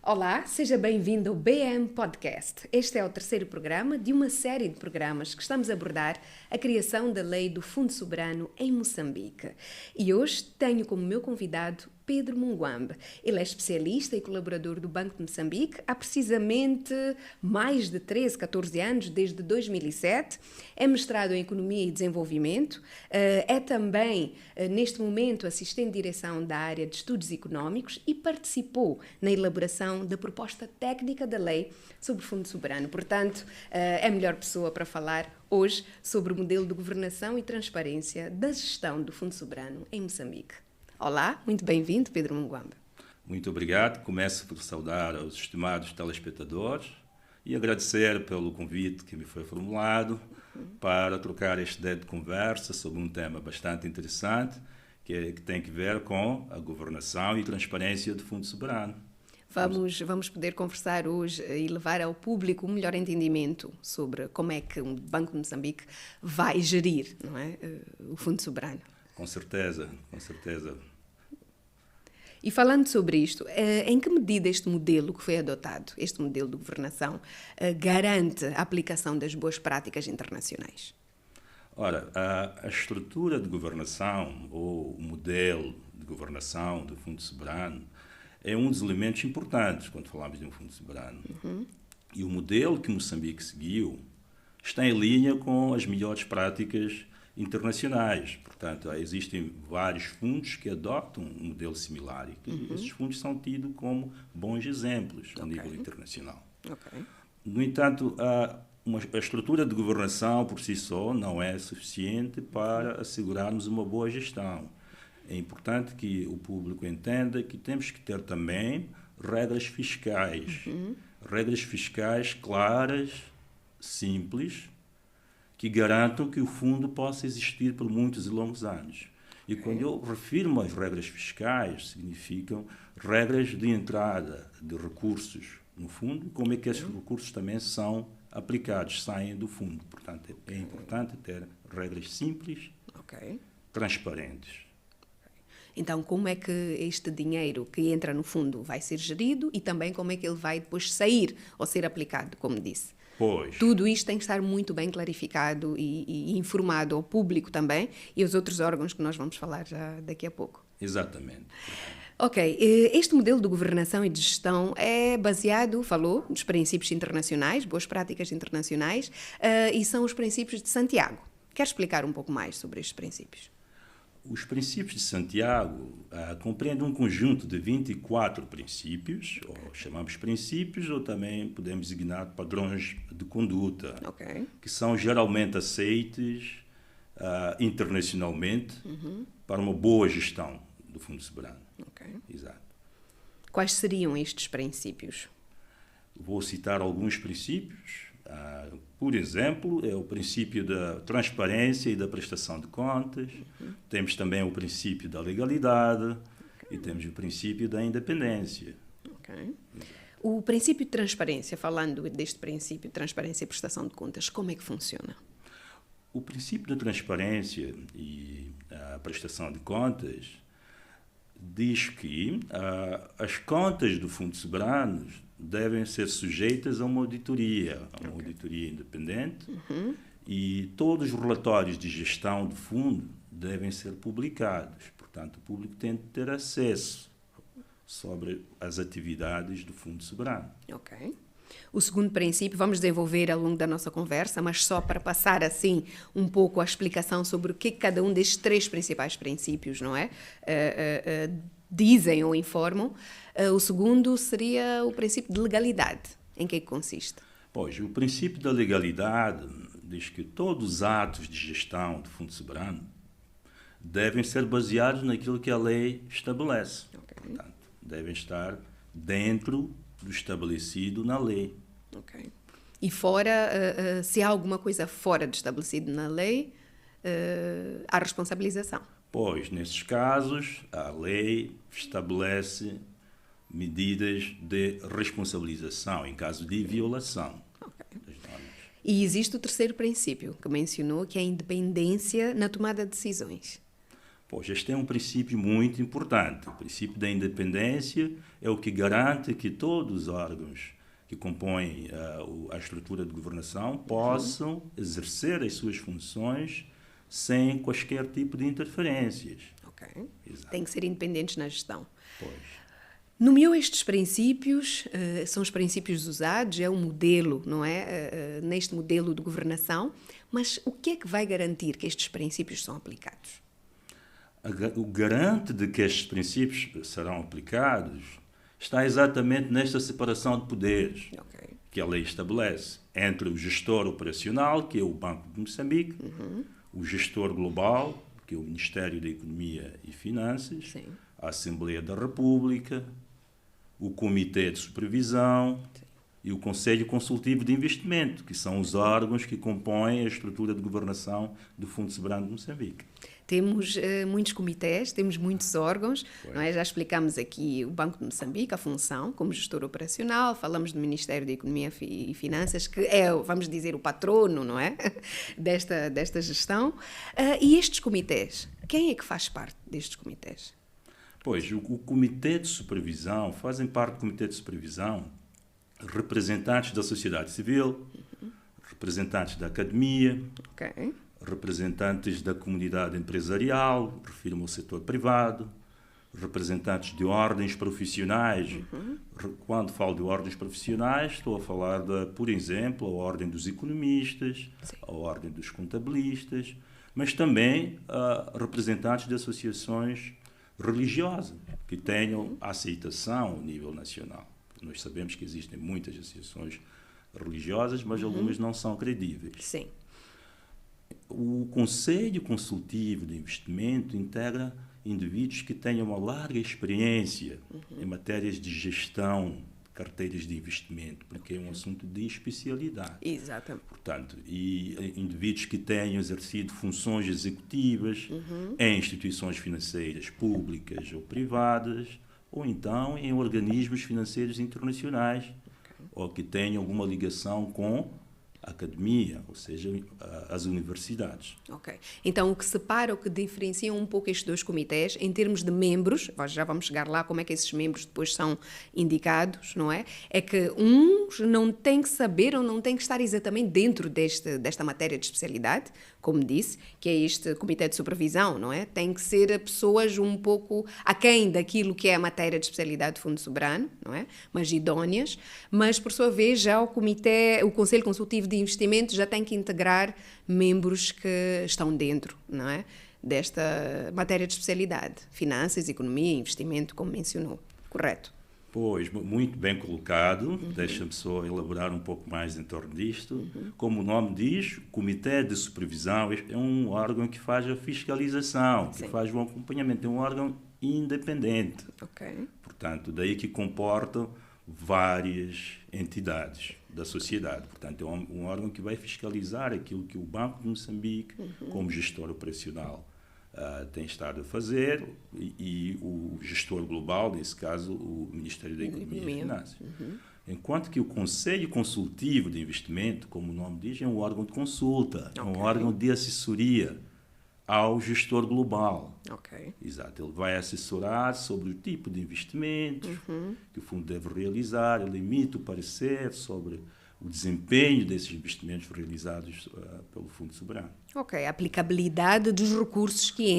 Olá, seja bem-vindo ao BM Podcast. Este é o terceiro programa de uma série de programas que estamos a abordar a criação da lei do Fundo Soberano em Moçambique. E hoje tenho como meu convidado Pedro Munguambe. Ele é especialista e colaborador do Banco de Moçambique há precisamente mais de 14 anos, desde 2007. É mestrado em Economia e Desenvolvimento. É também, neste momento, assistente de direção da área de Estudos Económicos e participou na elaboração da proposta técnica da lei sobre o Fundo Soberano. Portanto, é a melhor pessoa para falar hoje sobre o modelo de governação e transparência da gestão do Fundo Soberano em Moçambique. Olá, muito bem-vindo, Pedro Munguambe. Muito obrigado. Começo por saudar os estimados telespectadores e agradecer pelo convite que me foi formulado para trocar este ideia de conversa sobre um tema bastante interessante que tem que ver com a governação e transparência do Fundo Soberano. Vamos poder conversar hoje e levar ao público um melhor entendimento sobre como é que o Banco de Moçambique vai gerir, não é, o Fundo Soberano. Com certeza, com certeza. E falando sobre isto, em que medida este modelo que foi adotado, este modelo de governação, garante a aplicação das boas práticas internacionais? Ora, a estrutura de governação, ou o modelo de governação do Fundo Soberano, é um dos elementos importantes quando falamos de um Fundo Soberano. E o modelo que Moçambique seguiu está em linha com as melhores práticas internacionais. Portanto, existem vários fundos que adotam um modelo similar e esses fundos são tidos como bons exemplos a nível internacional. No entanto, a estrutura de governação por si só não é suficiente para assegurarmos uma boa gestão. É importante que o público entenda que temos que ter também regras fiscais. Regras fiscais claras, simples, que garantam que o fundo possa existir por muitos e longos anos. E quando eu refiro às regras fiscais, significam regras de entrada de recursos no fundo, como é que esses recursos também são aplicados, saem do fundo. Portanto, é importante ter regras simples, transparentes. Então, como é que este dinheiro que entra no fundo vai ser gerido e também como é que ele vai depois sair ou ser aplicado, como disse? Pois. Tudo isto tem que estar muito bem clarificado e informado ao público também e aos outros órgãos que nós vamos falar já daqui a pouco. Exatamente. Ok, este modelo de governação e de gestão é baseado, falou, nos princípios internacionais, boas práticas internacionais, e são os princípios de Santiago. Quer explicar um pouco mais sobre estes princípios? Os princípios de Santiago compreendem um conjunto de 24 princípios, ou chamamos princípios, ou também podemos designar padrões de conduta, que são geralmente aceitos internacionalmente para uma boa gestão do Fundo Soberano. Exato. Quais seriam estes princípios? Vou citar alguns princípios. Por exemplo, é o princípio da transparência e da prestação de contas. Temos também o princípio da legalidade e temos o princípio da independência. O princípio de transparência, falando deste princípio de transparência e prestação de contas, como é que funciona? O princípio da transparência e a prestação de contas diz que as contas do Fundo Soberano devem ser sujeitas a uma auditoria independente e todos os relatórios de gestão do fundo devem ser publicados. Portanto, o público tem de ter acesso sobre as atividades do Fundo Soberano. O segundo princípio vamos desenvolver ao longo da nossa conversa, mas só para passar assim um pouco a explicação sobre o que cada um destes três principais princípios, não é? Dizem ou informam. O segundo seria o princípio de legalidade. Em que consiste? Pois, o princípio da legalidade diz que todos os atos de gestão do Fundo Soberano devem ser baseados naquilo que a lei estabelece. Portanto, devem estar dentro do estabelecido na lei. E fora, se há alguma coisa fora do estabelecido na lei, há responsabilização. Pois, nesses casos, a lei estabelece medidas de responsabilização em caso de violação das normas. E existe o terceiro princípio que mencionou, que é a independência na tomada de decisões. Pois, este é um princípio muito importante. O princípio da independência é o que garante que todos os órgãos que compõem a estrutura de governação possam exercer as suas funções sem quaisquer tipo de interferências. Ok. Exato. Tem que ser independentes na gestão. Pois. Nomeou estes princípios, são os princípios usados, é um modelo, não é? Neste modelo de governação, mas o que é que vai garantir que estes princípios são aplicados? O garante de que estes princípios serão aplicados está exatamente nesta separação de poderes que a lei estabelece entre o gestor operacional, que é o Banco de Moçambique, o gestor global, que é o Ministério da Economia e Finanças, Sim. a Assembleia da República, o Comitê de Supervisão e o Conselho Consultivo de Investimento, que são os órgãos que compõem a estrutura de governação do Fundo Soberano de Moçambique. Temos muitos comitês, temos muitos órgãos, não é? Já explicamos aqui o Banco de Moçambique, a função como gestor operacional, falamos do Ministério da Economia e Finanças, que é, vamos dizer, o patrono, não é? desta gestão. E estes comitês, quem é que faz parte destes comitês? Pois, o Comitê de Supervisão, fazem parte do Comitê de Supervisão representantes da sociedade civil, representantes da academia, representantes da comunidade empresarial, refiro-me ao setor privado, representantes de ordens profissionais. Quando falo de ordens profissionais, estou a falar, por exemplo, a ordem dos economistas, a ordem dos contabilistas, mas também representantes de associações religiosas que tenham aceitação ao nível nacional. Nós sabemos que existem muitas associações religiosas, mas algumas não são credíveis. Sim. O Conselho Consultivo de Investimento integra indivíduos que tenham uma larga experiência em matérias de gestão de carteiras de investimento, porque é um assunto de especialidade. Exatamente. Portanto, e indivíduos que tenham exercido funções executivas em instituições financeiras públicas ou privadas, ou então em organismos financeiros internacionais, ou que tenham alguma ligação com a academia, ou seja, as universidades. Ok. Então, o que separa, o que diferencia um pouco estes dois comitês, em termos de membros, já vamos chegar lá como é que esses membros depois são indicados, não é? É que uns não têm que saber ou não têm que estar exatamente dentro desta matéria de especialidade, como disse, que é este comitê de supervisão, não é? Tem que ser pessoas um pouco aquém daquilo que é a matéria de especialidade do Fundo Soberano, não é? Mas idóneas, mas por sua vez já o Conselho Consultivo de Investimento já tem que integrar membros que estão dentro, não é? Desta matéria de especialidade, finanças, economia, investimento, como mencionou, correto? Pois, muito bem colocado. Deixa-me só elaborar um pouco mais em torno disto. Como o nome diz, o Comitê de Supervisão é um órgão que faz a fiscalização, que faz o acompanhamento, é um órgão independente. Portanto, daí que comporta várias entidades da sociedade. Portanto, é um órgão que vai fiscalizar aquilo que o Banco de Moçambique, como gestor operacional, tem estado a fazer, e o gestor global, nesse caso, o Ministério da Economia e Finanças. Enquanto que o Conselho Consultivo de Investimento, como o nome diz, é um órgão de consulta, é um órgão de assessoria ao gestor global. Exato. Ele vai assessorar sobre o tipo de investimentos que o fundo deve realizar, ele emite o parecer sobre o desempenho desses investimentos realizados pelo Fundo Soberano. A aplicabilidade dos recursos que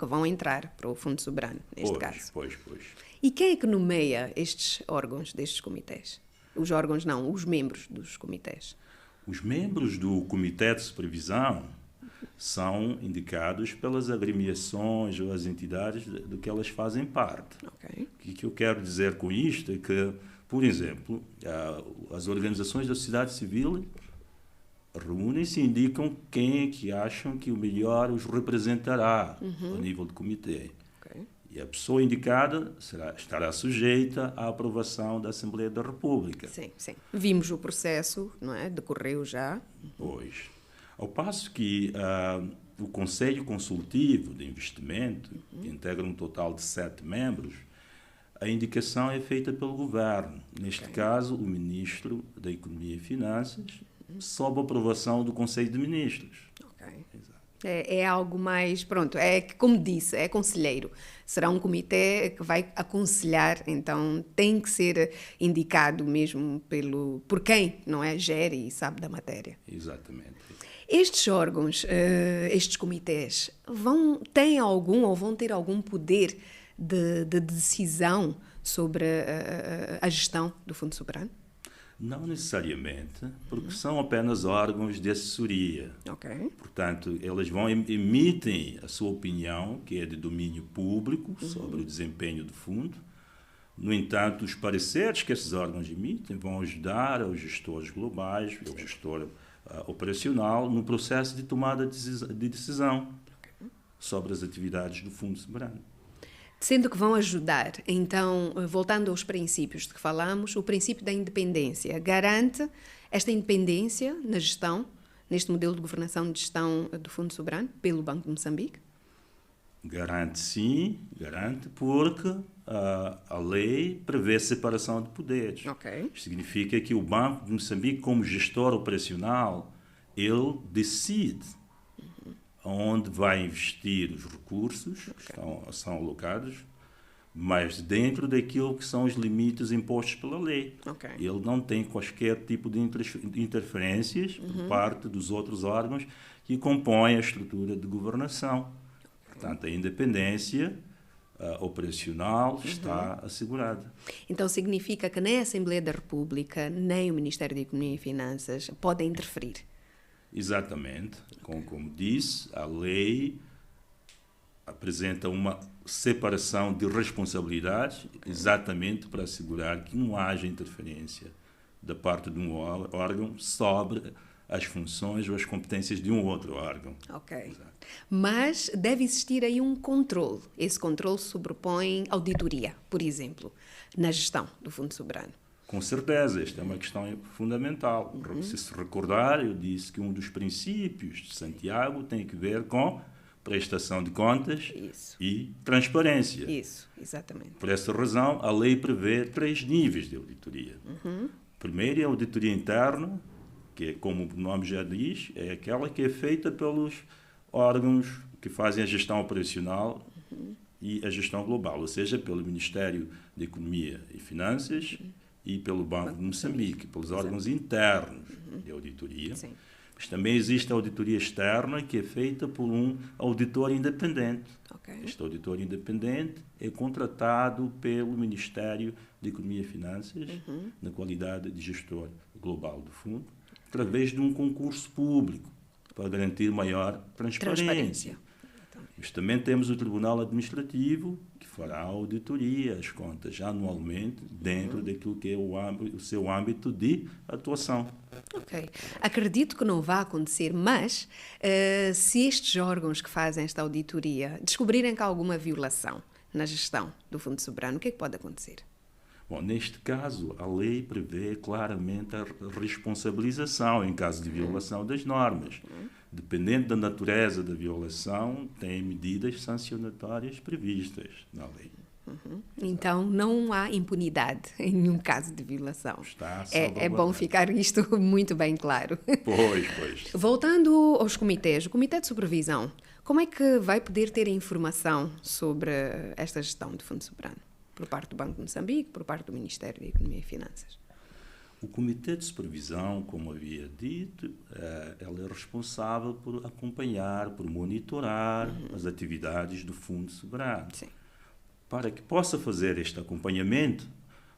vão entrar para o Fundo Soberano, neste caso. Pois. E quem é que nomeia estes órgãos destes comitês? Os órgãos não, os membros dos comitês. Os membros do Comitê de Supervisão são indicados pelas agremiações ou as entidades de que elas fazem parte. O que eu quero dizer com isto é que, por exemplo, as organizações da sociedade civil reúnem-se e indicam quem é que acham que o melhor os representará ao nível do comitê. E a pessoa indicada estará sujeita à aprovação da Assembleia da República. Sim. Vimos o processo, não é? Decorreu já. Pois. Ao passo que o Conselho Consultivo de Investimento, que integra um total de 7 membros, a indicação é feita pelo Governo. Neste caso, o Ministro da Economia e Finanças, sob aprovação do Conselho de Ministros. Exato. É algo mais, pronto, é que, como disse, é conselheiro. Será um comitê que vai aconselhar, então tem que ser indicado mesmo por quem, não é? Gere e sabe da matéria. Exatamente. Estes órgãos, estes comitês, têm algum ou vão ter algum poder de decisão sobre a gestão do Fundo Soberano? Não necessariamente, porque são apenas órgãos de assessoria. Ok. Portanto, eles emitem a sua opinião, que é de domínio público, sobre o desempenho do fundo. No entanto, os pareceres que esses órgãos emitem vão ajudar aos gestores globais, ao gestor operacional, no processo de tomada de decisão sobre as atividades do Fundo Soberano. Sendo que vão ajudar, então, voltando aos princípios de que falamos, o princípio da independência garante esta independência na gestão, neste modelo de governação de gestão do Fundo Soberano, pelo Banco de Moçambique? Garante sim, garante, porque a lei prevê separação de poderes. Ok. Isto significa que o Banco de Moçambique, como gestor operacional, ele decide onde vai investir os recursos que são alocados, mas dentro daquilo que são os limites impostos pela lei. Ok. Ele não tem qualquer tipo de interferências por parte dos outros órgãos que compõem a estrutura de governação. Portanto, a independência operacional está assegurada. Então significa que nem a Assembleia da República, nem o Ministério da Economia e Finanças podem interferir? Exatamente. Como disse, a lei apresenta uma separação de responsabilidades exatamente para assegurar que não haja interferência da parte de um órgão sobre as funções ou as competências de um outro órgão. Ok. Exato. Mas deve existir aí um controle. Esse controle sobrepõe auditoria, por exemplo, na gestão do Fundo Soberano. Com certeza, esta é uma questão fundamental. Se recordar, eu disse que um dos princípios de Santiago tem que ver com prestação de contas e transparência. Isso, exatamente. Por essa razão, a lei prevê 3 níveis de auditoria. Primeiro é a auditoria interna, que, como o nome já diz, é aquela que é feita pelos órgãos que fazem a gestão operacional e a gestão global, ou seja, pelo Ministério da Economia e Finanças e pelo Banco de Moçambique, pelos órgãos internos de auditoria. Sim. Mas também existe a auditoria externa, que é feita por um auditor independente. Ok. Este auditor independente é contratado pelo Ministério da Economia e Finanças, na qualidade de gestor global do fundo, através de um concurso público, para garantir maior transparência. Mas também temos o Tribunal Administrativo, que fará a auditoria, as contas, anualmente, dentro daquilo que é o seu âmbito de atuação. Ok. Acredito que não vai acontecer, mas se estes órgãos que fazem esta auditoria descobrirem que há alguma violação na gestão do Fundo Soberano, o que é que pode acontecer? Bom, neste caso, a lei prevê claramente a responsabilização em caso de violação das normas. Dependendo da natureza da violação, tem medidas sancionatórias previstas na lei. Então, não há impunidade em nenhum caso de violação. Está É bom ficar isto muito bem claro. Pois. Voltando aos comitês, o Comitê de Supervisão, como é que vai poder ter informação sobre esta gestão do Fundo Soberano? Por parte do Banco de Moçambique, por parte do Ministério da Economia e Finanças? O Comitê de Supervisão, como havia dito, ele é responsável por acompanhar, por monitorar as atividades do Fundo Soberano. Sim. Para que possa fazer este acompanhamento,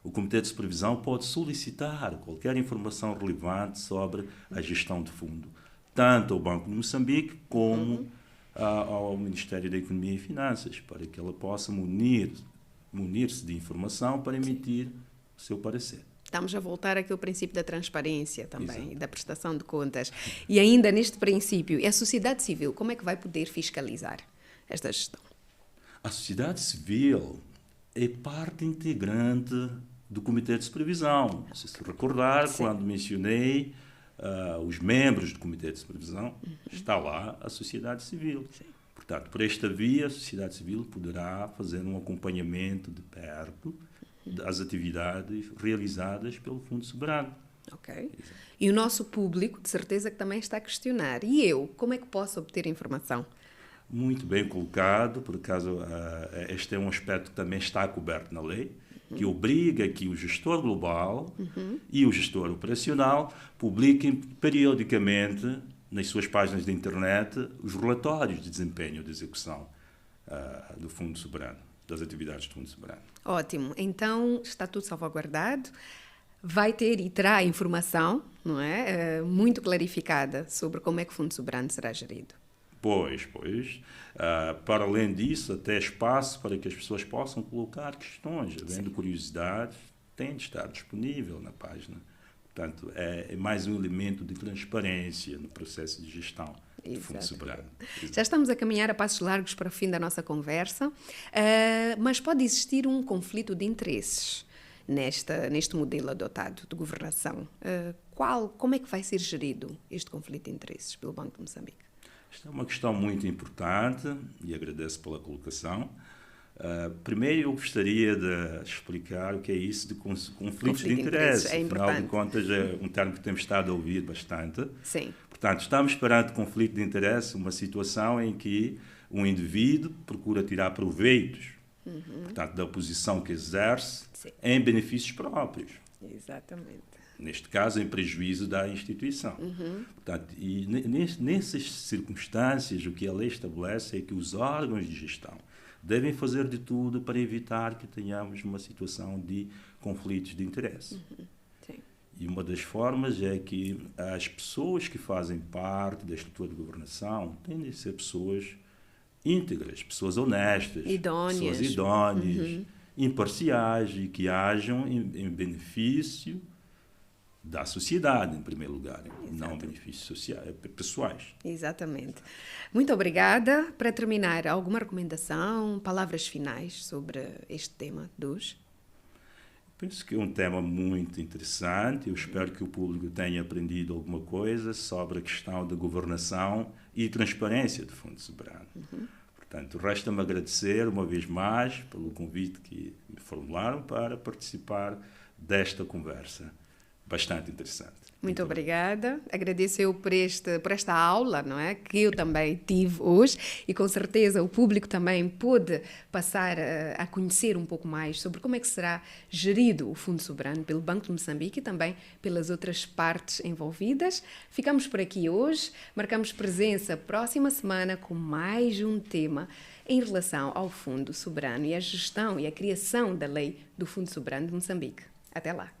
o Comitê de Supervisão pode solicitar qualquer informação relevante sobre a gestão do fundo, tanto ao Banco de Moçambique como ao Ministério da Economia e Finanças, para que ela possa munir-se de informação para emitir o seu parecer. Estamos a voltar aqui ao princípio da transparência também, Exato. e da prestação de contas. E ainda neste princípio, a sociedade civil, como é que vai poder fiscalizar esta gestão? A sociedade civil é parte integrante do Comitê de Supervisão. Se recordar, quando mencionei os membros do Comitê de Supervisão, está lá a sociedade civil. Sim. Portanto, por esta via, a sociedade civil poderá fazer um acompanhamento de perto das atividades realizadas pelo Fundo Soberano. Ok. E o nosso público, de certeza, que também está a questionar. E eu, como é que posso obter informação? Muito bem colocado, por acaso este é um aspecto que também está coberto na lei, que obriga que o gestor global e o gestor operacional publiquem periodicamente nas suas páginas de internet os relatórios de desempenho de execução do Fundo Soberano, das atividades do Fundo Soberano. Ótimo. Então, está tudo salvaguardado. Vai ter e terá informação, não é? Muito clarificada sobre como é que o Fundo Soberano será gerido. Pois. Para além disso, até espaço para que as pessoas possam colocar questões, havendo curiosidades, tem de estar disponível na página. Portanto, é mais um elemento de transparência no processo de gestão do Fundo Soberano. Já estamos a caminhar a passos largos para o fim da nossa conversa, mas pode existir um conflito de interesses neste modelo adotado de governação. Como é que vai ser gerido este conflito de interesses pelo Banco de Moçambique? Esta é uma questão muito importante e agradeço pela colocação. Primeiro, eu gostaria de explicar o que é isso de conflitos de interesse. É Afinal de contas, é um termo que temos estado a ouvir bastante. Sim. Portanto, estamos perante conflito de interesse, uma situação em que um indivíduo procura tirar proveitos, portanto, da posição que exerce, Sim, em benefícios próprios. Exatamente. Neste caso, em prejuízo da instituição. Portanto, e nessas circunstâncias, o que a lei estabelece é que os órgãos de gestão devem fazer de tudo para evitar que tenhamos uma situação de conflitos de interesse. Sim. E uma das formas é que as pessoas que fazem parte da estrutura de governação têm de ser pessoas íntegras, pessoas honestas, pessoas idôneas, imparciais e que ajam em benefício da sociedade, em primeiro lugar, e não benefícios sociais, pessoais. Exatamente. Muito obrigada. Para terminar, alguma recomendação, palavras finais sobre este tema dos? Penso que é um tema muito interessante. Eu espero que o público tenha aprendido alguma coisa sobre a questão da governação e transparência do Fundo Soberano. Portanto, resta-me agradecer uma vez mais pelo convite que me formularam para participar desta conversa. Bastante interessante. Muito obrigada. Agradeço eu por esta aula, não é? Que eu também tive hoje e com certeza o público também pôde passar a conhecer um pouco mais sobre como é que será gerido o Fundo Soberano pelo Banco de Moçambique e também pelas outras partes envolvidas. Ficamos por aqui hoje. Marcamos presença próxima semana com mais um tema em relação ao Fundo Soberano e a gestão e a criação da lei do Fundo Soberano de Moçambique. Até lá.